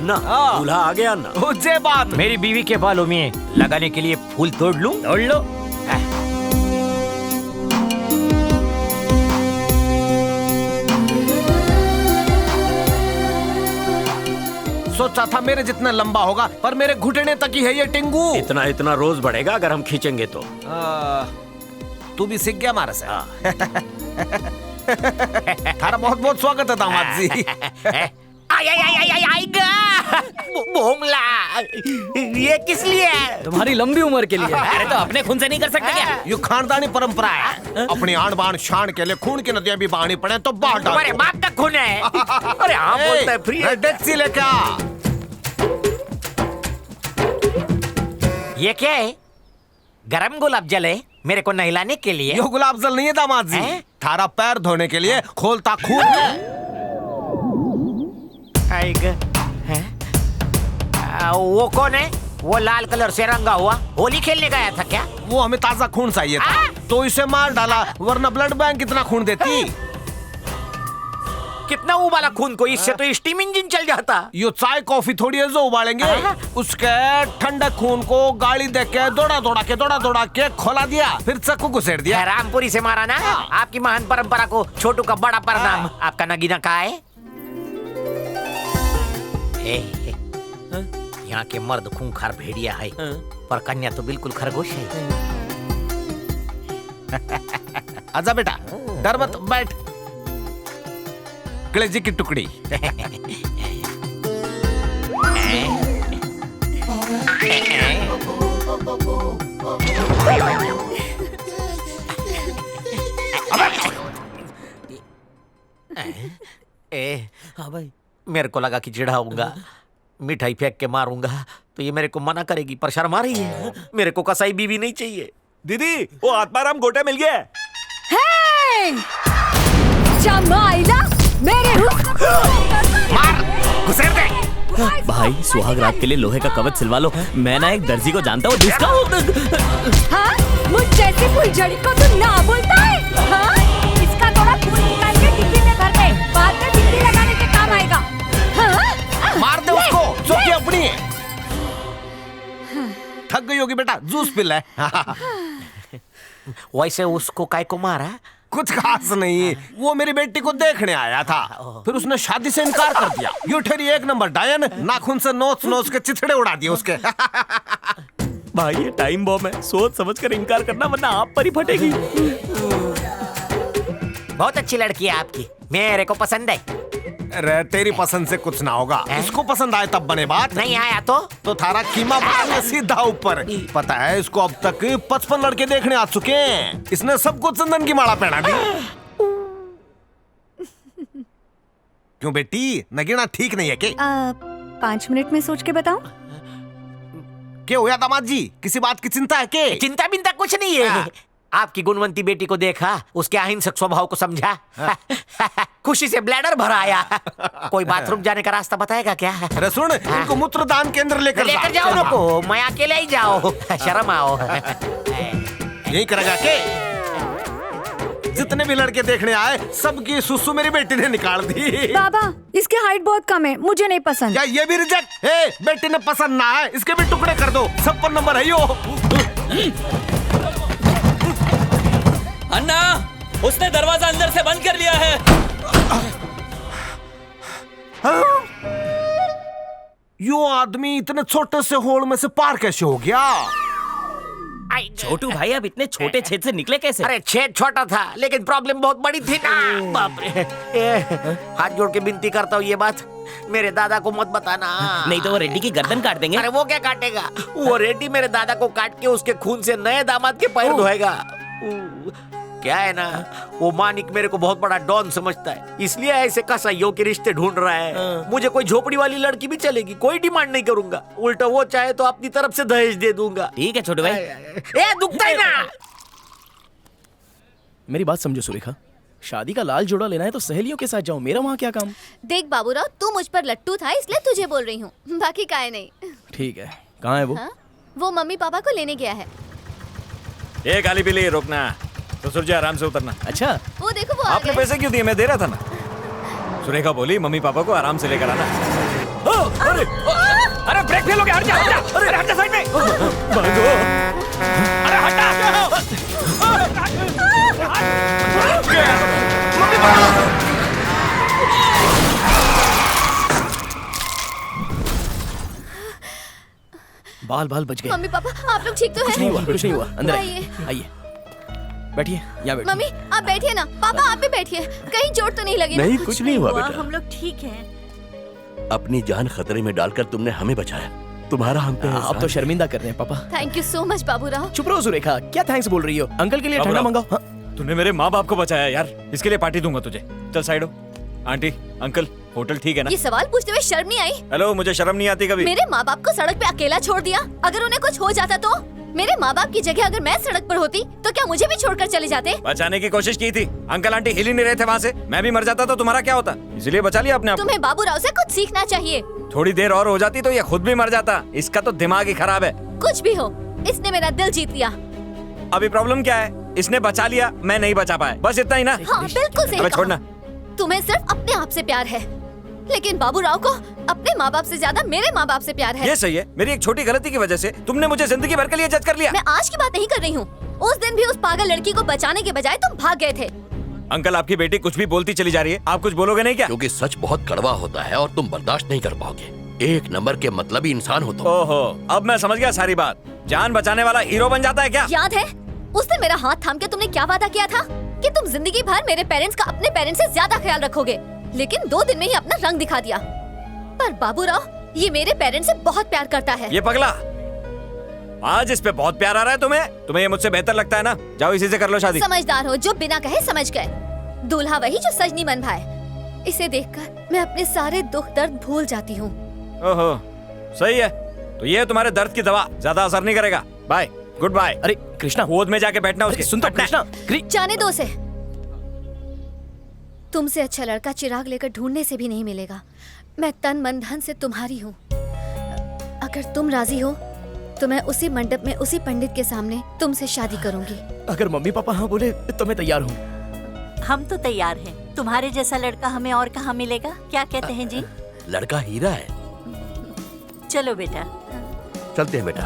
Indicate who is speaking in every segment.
Speaker 1: अन्ना,
Speaker 2: हाँ।
Speaker 1: दूल्हा आ गया अन्ना।
Speaker 2: मुझे बात
Speaker 3: मेरी बीवी के बालों में लगाने के लिए फूल तोड़ लूं?
Speaker 2: तोड़ लो। सोचा था मेरे जितना लंबा होगा, पर मेरे घुटने तक ही है ये टिंगू।
Speaker 1: इतना इतना रोज बढ़ेगा अगर हम खींचेंगे तो।
Speaker 2: तू भी सीख गया हमारे से। थारा बहुत बहुत स्वागत है दामाद जी।
Speaker 3: भोमला, ये किस लिए है?
Speaker 4: तुम्हारी लंबी उम्र के लिए।
Speaker 3: अरे तो अपने खून से नहीं कर सकते क्या?
Speaker 2: ये खानदानी परंपरा है। अपनी आन बान शान के लिए खून की नदियां भी बहानी पड़े तो बाहर डाल
Speaker 3: तुम्हारे
Speaker 2: दो।
Speaker 3: बाप का खून है। अरे हाँ बोलता है फ्री।
Speaker 2: डेक्सी लेके आ।
Speaker 3: ये क्या है? गरम गुलाब जल है मेरे को नहलाने के लिए।
Speaker 2: यो गुलाब जल नहीं है दामाद जी,
Speaker 3: हैं?
Speaker 2: थारा पैर धोने के लिए खोलता खून है।
Speaker 3: वो कौन है? वो लाल कलर से रंगा हुआ होली खेलने गया था क्या?
Speaker 2: वो हमें ताजा खून चाहिए था तो इसे मार डाला, वरना ब्लड बैंक कितना खून देती।
Speaker 3: कितना उबाला खून को, इससे तो स्टीम इंजन चल जाता।
Speaker 2: यो चाय कॉफी थोड़ी है जो उबालेंगे। उसके ठंडे खून को गाड़ी देख के दौड़ा दौड़ा के खोला दिया, फिर चाकू घुसेड़ दिया।
Speaker 3: रामपुरी से मारा ना। आपकी महान परंपरा को छोटू का बड़ा प्रणाम। आपका नगीना कहाँ है? यहाँ के मर्द खूंखार भेड़िया है, पर कन्या तो बिल्कुल खरगोश है।
Speaker 2: आजा बेटा, डर मत, बैठ। कलेजी की टुकड़ी।
Speaker 3: हाँ भाई, मेरे को लगा कि चिढ़ाऊंगा, मिठाई फेंक के मारूंगा तो ये मेरे को मना करेगी, पर शर्मा रही है। मेरे को कसाई बीवी नहीं चाहिए।
Speaker 5: दीदी, वो आत्माराम गोटे मिल गया।
Speaker 6: जमाइला, मेरे
Speaker 3: मार, घुसेड़ दे।
Speaker 4: भाई, सुहाग रात के लिए लोहे का कवच सिलवा लो। मैं ना एक दर्जी को जानता हूँ जिसका।
Speaker 6: हाँ, मुझ जैसी फुलझड़ी को तू ना बोलता है। हाँ, इसका थोड़ा फूल निकाल के डिब्बी में भर दे, बाद में बिजली लगाने के काम आएगा। हाँ?
Speaker 2: मार दे उसको, चौकी अपनी है। थक गई होगी बेटा, जूस पी ले।
Speaker 3: वैसे उसको काय को मारा?
Speaker 2: कुछ खास नहीं, वो मेरी बेटी को देखने आया था, फिर उसने शादी से इनकार कर दिया। यू ठहरी एक नंबर डायन, नाखून से नोच के चिथड़े उड़ा दिए उसके।
Speaker 4: भाई, ये टाइम बॉम्ब है, सोच समझ कर इनकार करना वरना आप पर ही फटेगी।
Speaker 3: बहुत अच्छी लड़की है आपकी, मेरे को पसंद है।
Speaker 2: अरे तेरी पसंद से कुछ ना होगा, इसको पसंद आए तब बने बात।
Speaker 3: नहीं आया तो
Speaker 2: थारा कीमा बढ़ा सीधा ऊपर। पता है इसको अब तक 55 लड़के देखने आ चुके हैं। इसने सबको चंदन की माला पहना दी। क्यों बेटी, नगीना ठीक नहीं है के?
Speaker 6: 5 मिनट में सोच के बताऊं?
Speaker 2: क्या हुआ दामाद जी, किसी बात की चिंता है के?
Speaker 3: चिंता बिंता कुछ नहीं है। आपकी गुणवंती बेटी को देखा, उसके अहिंसक स्वभाव को समझा, खुशी से ब्लैडर भराया। कोई बाथरूम जाने का रास्ता बताएगा क्या?
Speaker 2: अरे सुन, इनको मूत्रदान केंद्र लेकर
Speaker 3: जाओ ना को, मैं अकेले ही जाओ, शर्म आओ।
Speaker 2: यही करेगा के? जितने भी लड़के देखने आए सबकी सुसु मेरी बेटी ने निकाल दी।
Speaker 6: बाबा, इसकी हाइट बहुत कम है, मुझे नहीं पसंद।
Speaker 2: या ये भी रिजेक्ट है? बेटी ने पसंद ना है, इसके भी टुकड़े कर दो। 56 नंबर है यो।
Speaker 4: अन्ना, उसने दरवाजा अंदर से बंद कर लिया है।
Speaker 2: यो आदमी इतने छोटे से होल में से पार कैसे हो गया?
Speaker 4: छोटू भाई, अब इतने छोटे छेद से निकले कैसे?
Speaker 3: अरे छेद छोटा था, लेकिन प्रॉब्लम बहुत बड़ी थी ना। बाप रे, हाथ जोड़ के विनती करता हूँ, ये बात मेरे दादा को मत बताना।
Speaker 4: नहीं तो वो रेड्डी की गर्दन काट देंगे।
Speaker 3: अरे वो क्या काटेगा? वो रेड्डी मेरे दादा को काट के उसके खून से नए दामाद के पैर धोएगा। क्या है ना, वो मानिक मेरे को बहुत बड़ा डॉन समझता है, इसलिए ऐसे कसाईयों के रिश्ते ढूंढ रहा है। मुझे कोई झोपड़ी वाली लड़की भी चलेगी, कोई डिमांड नहीं करूंगा। उल्टा वो चाहे तो अपनी तरफ से दहेज दे दूंगा।
Speaker 4: ठीक है छोटू भाई।
Speaker 3: ए, दुखता है ना।
Speaker 4: मेरी बात समझो सुरेखा, शादी का लाल जोड़ा लेना है तो सहेलियों के साथ जाओ, मेरा वहाँ क्या काम?
Speaker 7: देख बाबूराव, तू मुझ पर लट्टू था इसलिए तुझे बोल रही हूँ, बाकी काहे नहीं।
Speaker 4: ठीक है, कहाँ है वो?
Speaker 7: हाँ? वो मम्मी पापा को लेने गया है।
Speaker 5: ए काली पीली, रोकना तो सुरजा, आराम से उतरना।
Speaker 4: अच्छा,
Speaker 7: वो देखो वो आ
Speaker 5: आपने
Speaker 7: गए।
Speaker 5: पैसे क्यों दिए? मैं दे रहा था ना। सुरेखा बोली मम्मी पापा को आराम से लेकर आना। अरे ब्रेक फेल हो गया, हट जा, हट जा। अरे हट जा साइड में। भागो। अरे हट जा। Mummy papa.
Speaker 4: बाल बाल बच गए।
Speaker 7: मम्मी पापा आप लोग ठीक तो
Speaker 4: कुछ नहीं
Speaker 7: हैं?
Speaker 4: हुआ, कुछ नहीं हुआ। अंदर
Speaker 7: आइए।
Speaker 4: आइए, आइए। बैठिए, यहाँ बैठिए।
Speaker 7: मम्मी आप बैठिए ना, पापा आप भी बैठिए, कहीं चोट तो नहीं लगी ना?
Speaker 8: नहीं, कुछ नहीं हुआ बेटा।
Speaker 6: हम लोग ठीक हैं।
Speaker 8: अपनी जान खतरे में डालकर तुमने हमें बचाया। तुम्हारा हम पे
Speaker 4: आप
Speaker 8: एहसान
Speaker 4: तो
Speaker 8: है।
Speaker 4: शर्मिंदा कर रहे हैं पापा।
Speaker 7: Thank you so much Baburao.
Speaker 4: चुप रहो सुरेखा, क्या थैंक्स बोल रही हो? अंकल के लिए ठंडा
Speaker 5: बाबूराव।
Speaker 4: मंगाओ। हाँ?
Speaker 5: तूने मेरे माँ बाप को बचाया यार, इसके लिए पार्टी दूंगा तुझे। चल साइड हो। आंटी अंकल होटल ठीक है ना?
Speaker 7: ये सवाल पूछते हुए शर्म नहीं आई?
Speaker 5: हेलो, मुझे शर्म नहीं आती कभी।
Speaker 7: मेरे माँ बाप को सड़क पे अकेला छोड़ दिया। अगर उन्हें कुछ हो जाता तो? मेरे माँ बाप की जगह अगर मैं सड़क पर होती तो क्या मुझे भी छोड़कर चले जाते?
Speaker 5: बचाने की कोशिश की थी, अंकल आंटी हिल ही नहीं रहे थे वहाँ से। मैं भी मर जाता तो तुम्हारा क्या होता, इसलिए बचा लिया अपने आप को।
Speaker 7: तुम्हें बाबूराव से कुछ सीखना चाहिए।
Speaker 5: थोड़ी देर और हो जाती तो ये खुद भी मर जाता। इसका तो दिमाग ही खराब है।
Speaker 7: कुछ भी हो, इसने मेरा दिल जीत लिया।
Speaker 5: अभी प्रॉब्लम क्या है? इसने बचा लिया, मैं नहीं बचा पाया, बस इतना ही ना।
Speaker 7: हाँ बिल्कुल सही
Speaker 5: अबे
Speaker 7: कहा।
Speaker 5: छोड़ना।
Speaker 7: तुम्हें सिर्फ अपने आप से प्यार है, लेकिन बाबूराव को अपने माँ बाप से ज्यादा मेरे माँ बाप से प्यार है।
Speaker 5: ये सही है, मेरी एक छोटी गलती की वजह से तुमने मुझे जिंदगी भर के लिए जज कर लिया।
Speaker 7: मैं आज की बात नहीं कर रही हूँ, उस दिन भी उस पागल लड़की को बचाने के बजाय तुम भाग गए थे।
Speaker 5: अंकल आपकी बेटी कुछ भी बोलती चली जा रही है, आप कुछ बोलोगे नहीं क्या?
Speaker 8: क्योंकि सच बहुत कड़वा होता है और तुम बर्दाश्त नहीं कर पाओगे। एक नंबर के मतलबी इंसान हो तुम।
Speaker 5: ओहो, अब मैं समझ गया सारी बात। जान बचाने वाला हीरो बन जाता है क्या?
Speaker 7: याद है उस दिन मेरा हाथ थाम के तुमने क्या वादा किया था कि तुम जिंदगी भर मेरे पेरेंट्स का अपने पेरेंट्स से ज्यादा ख्याल रखोगे, लेकिन 2 दिन में ही अपना रंग दिखा दिया। पर बाबूराव ये मेरे पेरेंट्स से बहुत प्यार करता है।
Speaker 5: ये पगला आज इस पे बहुत प्यार आ रहा है तुम्हें ये मुझसे बेहतर लगता है ना? जाओ इसी से कर लो शादी।
Speaker 7: समझदार हो जो बिना कहे समझ गए। दूल्हा वही जो सजनी मन भाए। इसे देखकर मैं अपने सारे दुख दर्द भूल जाती हूँ।
Speaker 5: ओहो, सही है। तो ये तुम्हारे दर्द की दवा ज्यादा असर नहीं करेगा। Bye, goodbye.
Speaker 4: अरे कृष्णा,
Speaker 5: गोद में जाके बैठना उसके।
Speaker 4: सुन तो कृष्णा।
Speaker 7: जाने दो उसे। तुमसे अच्छा लड़का चिराग लेकर ढूंढने से भी नहीं मिलेगा। मैं तन मन धन से तुम्हारी हूँ। अगर तुम राजी हो तो मैं उसी मंडप में उसी पंडित के सामने तुमसे शादी करूंगी।
Speaker 4: अगर मम्मी पापा हाँ बोले तो मैं तैयार हूँ।
Speaker 6: हम तो तैयार हैं। तुम्हारे जैसा लड़का हमें और कहाँ मिलेगा? क्या कहते हैं जी?
Speaker 8: लड़का हीरा है।
Speaker 6: चलो बेटा।
Speaker 8: चलते हैं बेटा।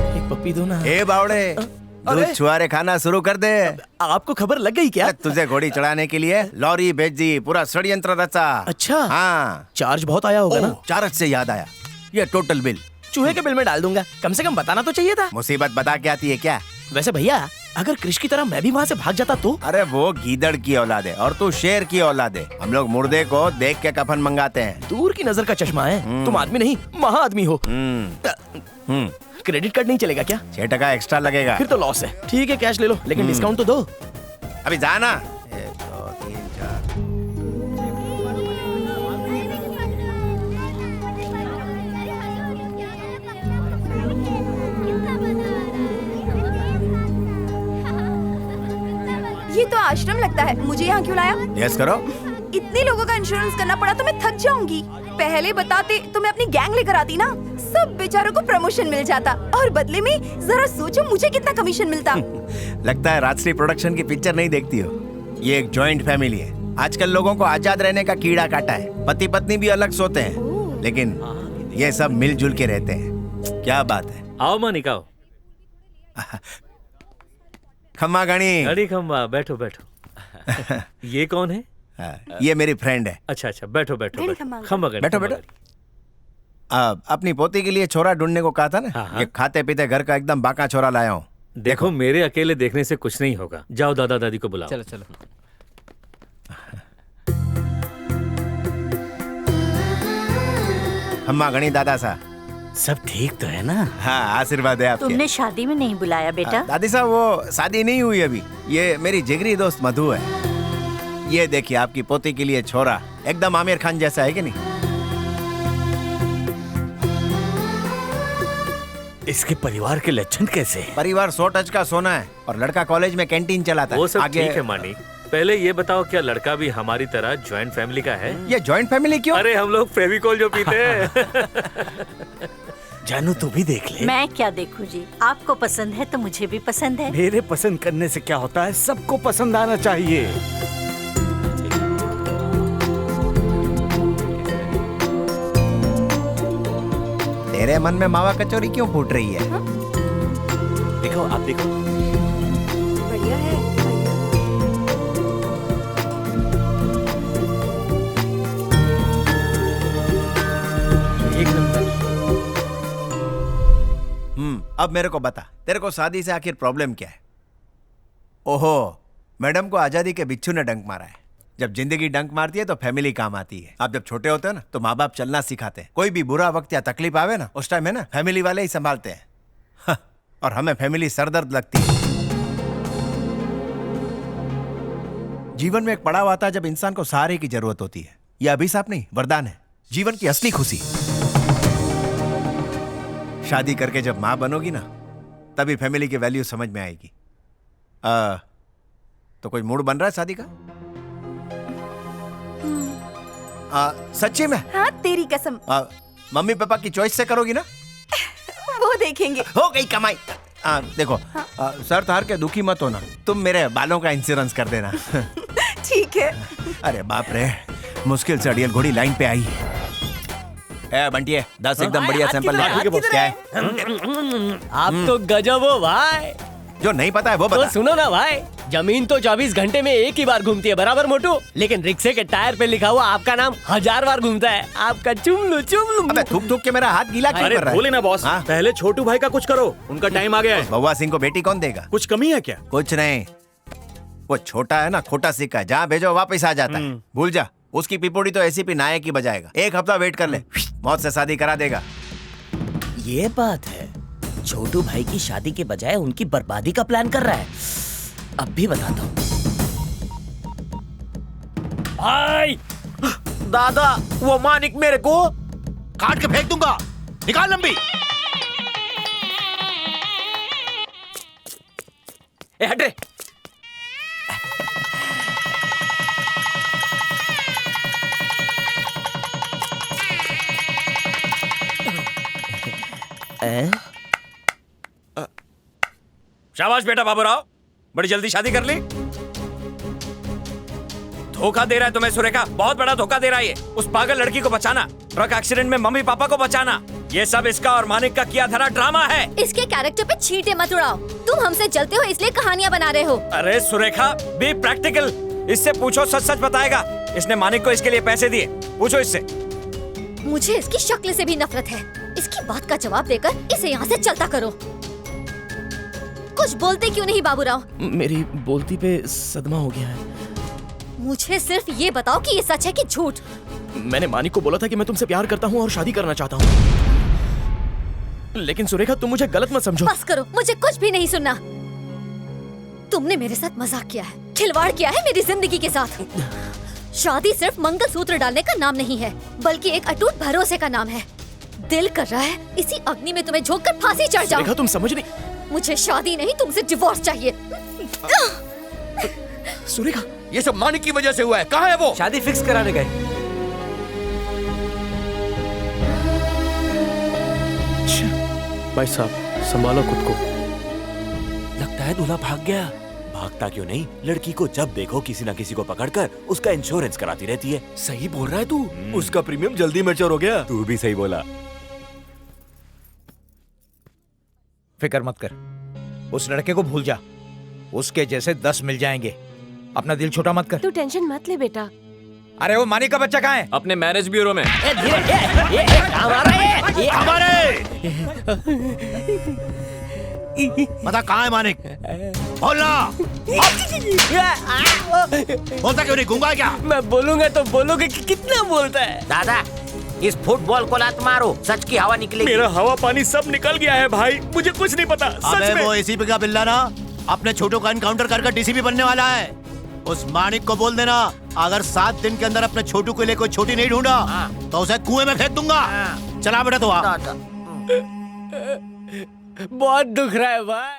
Speaker 4: एक पप्पी दो ना।
Speaker 2: ए बावड़े, दूध छुआरे खाना शुरू कर दे।
Speaker 4: आपको खबर लग गई क्या?
Speaker 2: तुझे घोड़ी चढ़ाने के लिए लॉरी भेजी, पूरा षड्यंत्र रचा।
Speaker 4: अच्छा।
Speaker 2: हाँ,
Speaker 4: चार्ज बहुत आया होगा ना?
Speaker 2: चार्ज से याद आया, ये टोटल बिल
Speaker 4: चूहे के बिल में डाल दूंगा। कम से कम बताना तो चाहिए था।
Speaker 2: मुसीबत बता के आती है क्या?
Speaker 4: वैसे भैया अगर कृष की तरह मैं भी वहाँ से भाग जाता तो?
Speaker 2: अरे वो गीदड़ की औलाद है और तू शेर की औलाद है। हम लोग मुर्दे को देख के कफन मंगाते हैं।
Speaker 4: दूर की नजर का चश्मा है। तुम आदमी नहीं महा आदमी हो। क्रेडिट कार्ड नहीं चलेगा क्या?
Speaker 2: 6% एक्स्ट्रा लगेगा।
Speaker 4: फिर तो लॉस है। ठीक है कैश ले लो, लेकिन डिस्काउंट तो दो।
Speaker 2: अभी जाना। 1 2 3 4।
Speaker 9: ये तो आश्रम लगता है, मुझे यहाँ क्यों लाया?
Speaker 2: यस करो।
Speaker 9: इतने लोगों का इंश्योरेंस करना पड़ा तो मैं थक जाऊंगी। पहले बताते तो मैं अपनी गैंग लेकर आती ना, सब बेचारों को प्रमोशन मिल जाता और बदले में जरा सोचो मुझे कितना कमीशन मिलता।
Speaker 2: लगता है राजश्री प्रोडक्शन की पिक्चर नहीं देखती हो। ये एक जॉइंट फैमिली है। आजकल लोगों को आजाद रहने का कीड़ा काटा है। पति पत्नी भी अलग सोते हैं, लेकिन ये सब मिलजुल के रहते हैं। क्या बात है।
Speaker 1: आओ मानिक आओ।
Speaker 2: खम्मा गणी।
Speaker 1: घड़ी खम्बा, बैठो बैठो। ये कौन है?
Speaker 2: ये मेरी फ्रेंड है।
Speaker 1: अच्छा अच्छा, बैठो बैठो बैठो।
Speaker 9: खम्बा।
Speaker 1: खम्बा घड़ी,
Speaker 2: बैठो
Speaker 1: खम्बा
Speaker 2: बैठो।
Speaker 1: घड़ी।
Speaker 2: अपनी पोती के लिए छोरा ढूंढने को कहा था ना।
Speaker 1: हाँ, हाँ।
Speaker 2: ये खाते पीते घर का एकदम बाका छोरा लाया हूँ।
Speaker 1: देखो मेरे अकेले देखने से कुछ नहीं होगा। जाओ दादा दादी को बुलाओ।
Speaker 4: चलो चलो।
Speaker 2: खम्मा गणी दादा सा।
Speaker 8: सब ठीक तो है ना?
Speaker 2: हाँ, आशीर्वाद है आपके।
Speaker 6: तुमने शादी में नहीं बुलाया बेटा?
Speaker 2: दादी साहब वो शादी नहीं हुई अभी। ये मेरी जिगरी दोस्त मधु है। ये देखिए आपकी पोती के लिए छोरा एकदम आमिर खान जैसा है कि नहीं?
Speaker 8: इसके परिवार के लक्षण कैसे हैं?
Speaker 2: परिवार 100 टच का सोना है और लड़का कॉलेज में कैंटीन चलाता है।
Speaker 1: वो सब ठीक है मानिक, पहले ये बताओ क्या लड़का भी हमारी तरह ज्वाइंट फैमिली का है?
Speaker 2: ये जॉइंट फैमिली क्यों?
Speaker 1: अरे हम लोग फेविकोल जो पीते हैं।
Speaker 4: जानू तू भी देख ले।
Speaker 10: मैं क्या देखूं जी, आपको पसंद है तो मुझे भी पसंद है।
Speaker 4: मेरे पसंद करने से क्या होता है, सबको पसंद आना चाहिए।
Speaker 2: तेरे मन में मावा कचौरी क्यों फूट रही है?
Speaker 4: देखो आप देखो।
Speaker 9: बढ़िया है।
Speaker 4: एक नंबर।
Speaker 2: अब मेरे को बता, तेरे को शादी से आखिर प्रॉब्लम क्या है? ओहो, मैडम को आजादी के बिच्छू ने डंक मारा है। जब जिंदगी डंक मारती है तो फैमिली काम आती है। आप जब छोटे होते हो ना तो माँ बाप चलना सिखाते हैं। कोई भी बुरा वक्त या तकलीफ आवे ना, उस टाइम है ना फैमिली वाले ही संभालते हैं। हाँ, और हमें फैमिली सरदर्द लगती है। जीवन में एक पड़ाव आता है जब इंसान को सहारे की जरूरत होती है। यह अभिशाप नहीं, वरदान है, जीवन की असली खुशी। शादी करके जब माँ बनोगी ना, तभी फैमिली की वैल्यू समझ में आएगी। तो कोई मूड बन रहा है शादी का? सच्ची में?
Speaker 9: हाँ तेरी कसम।
Speaker 2: मम्मी पापा की चॉइस से करोगी ना?
Speaker 9: वो देखेंगे।
Speaker 2: हो गई कमाई। देखो, शर्त हार के दुखी मत होना। तुम मेरे बालों का इंश्योरेंस कर देना।
Speaker 9: ठीक है।
Speaker 2: अरे बाप रे, मुश्किल से अड़ियल घोड़ी लाइन पे आई। बंटिए 10 एकदम बढ़िया सैंपल क्या है?
Speaker 11: आप तो गजब हो भाई।
Speaker 2: जो नहीं पता है वो बता।
Speaker 11: तो सुनो ना भाई, जमीन तो 24 घंटे में एक ही बार घूमती है, बराबर मोटू, लेकिन रिक्शे के टायर पे लिखा हुआ आपका नाम 1000 बार घूमता है। आपका चुम लू।
Speaker 2: अबे थूक थूक के मेरा हाथ गीला क्यों कर रहा है?
Speaker 5: बोले ना बॉस, पहले छोटू भाई का कुछ करो, उनका टाइम आ गया है।
Speaker 2: बउआ सिंह को बेटी कौन देगा?
Speaker 5: कुछ कमी है क्या?
Speaker 2: कुछ नहीं, वो छोटा है ना, खोटा सिक्का है, जहाँ भेजो वापस आ जाता है। भूल जा, उसकी पिपोड़ी तो एसीपी नायक ही बजाएगा। 1 हफ्ता वेट कर ले, मौत से शादी करा देगा।
Speaker 11: ये बात है, छोटू भाई की शादी के बजाय उनकी बर्बादी का प्लान कर रहा है। अब भी बताता हूँ
Speaker 3: भाई। दादा, वो मानिक मेरे को
Speaker 12: काट के फेंक दूंगा, निकाल लंबी।
Speaker 11: ए हट रे।
Speaker 5: शाबाश बेटा बाबूराव, बड़ी जल्दी शादी कर ली। धोखा दे रहा है तुम्हें सुरेखा, बहुत बड़ा धोखा दे रहा है ये। उस पागल लड़की को बचाना, ट्रक एक्सीडेंट में मम्मी पापा को बचाना, ये सब इसका और मानिक का किया धरा ड्रामा है।
Speaker 7: इसके कैरेक्टर पे छींटे मत उड़ाओ। तुम हमसे जलते हो इसलिए कहानियां बना रहे हो।
Speaker 5: अरे सुरेखा, बी प्रैक्टिकल। इससे पूछो, सच सच बताएगा। इसने मानिक को इसके लिए पैसे दिए, पूछो इससे।
Speaker 7: मुझे इसकी शक्ल से भी नफरत है। इसकी बात का जवाब देकर इसे यहाँ से चलता करो। कुछ बोलते क्यों नहीं बाबूराव?
Speaker 11: मेरी बोलती पे सदमा हो गया है।
Speaker 7: मुझे सिर्फ ये बताओ कि ये सच है कि झूठ?
Speaker 11: मैंने मानिक को बोला था कि मैं तुमसे प्यार करता हूँ और शादी करना चाहता हूँ, लेकिन सुरेखा तुम मुझे गलत मत समझो।
Speaker 7: बस करो, मुझे कुछ भी नहीं सुनना। तुमने मेरे साथ मजाक किया है, खिलवाड़ किया है मेरी जिंदगी के साथ। शादी सिर्फ मंगलसूत्र डालने का नाम नहीं है, बल्कि एक अटूट भरोसे का नाम है। दिल कर रहा है इसी अग्नि में तुम्हें झोंक कर फांसी चढ़ जाऊं।
Speaker 11: सुरेखा तुम समझ नहीं।
Speaker 7: मुझे शादी नहीं, तुमसे डिवोर्स चाहिए।
Speaker 11: सुरेखा,
Speaker 8: ये सब मानिक की वजह से हुआ है। कहाँ है वो?
Speaker 11: शादी फिक्स कराने गए।
Speaker 4: भाई साहब संभालो खुद को।
Speaker 5: लगता है दूल्हा भाग गया। भागता क्यों नहीं, लड़की को जब देखो किसी ना किसी को पकड़कर उसका इंश्योरेंस कराती रहती है।
Speaker 11: सही बोल रहा है तू, उसका प्रीमियम जल्दी मैच्योर हो गया।
Speaker 5: तू भी सही बोला।
Speaker 12: फिक्र मत कर, उस लड़के को भूल जा, उसके जैसे 10 मिल जाएंगे। अपना दिल छोटा मत कर।
Speaker 6: तू टेंशन मत ले बेटा।
Speaker 12: अरे वो मानिक का बच्चा कहाँ है?
Speaker 11: अपने मैरिज ब्यूरो में।
Speaker 12: बता कहाँ है मानिक? बोलना। बोलता क्यों नहीं, गूंगा है क्या?
Speaker 11: मैं बोलूंगा तो बोलोगे कि कितना बोलता है।
Speaker 3: दादा, इस फुटबॉल को लात मारो, सच की हवा निकलेगी।
Speaker 5: मेरा हवा पानी सब निकल गया है भाई, मुझे कुछ नहीं पता सच में।
Speaker 12: वो एसीपी का बिल्ला ना, अपने छोटू का एनकाउंटर कर डीसीपी बनने वाला है। उस मानिक को बोल देना, अगर 7 दिन के अंदर अपने छोटू के लिए कोई छोटी नहीं ढूंढा तो उसे कुएं में फेंक दूंगा। चला बेटा तो
Speaker 11: बहुत दुख रहा है भाई।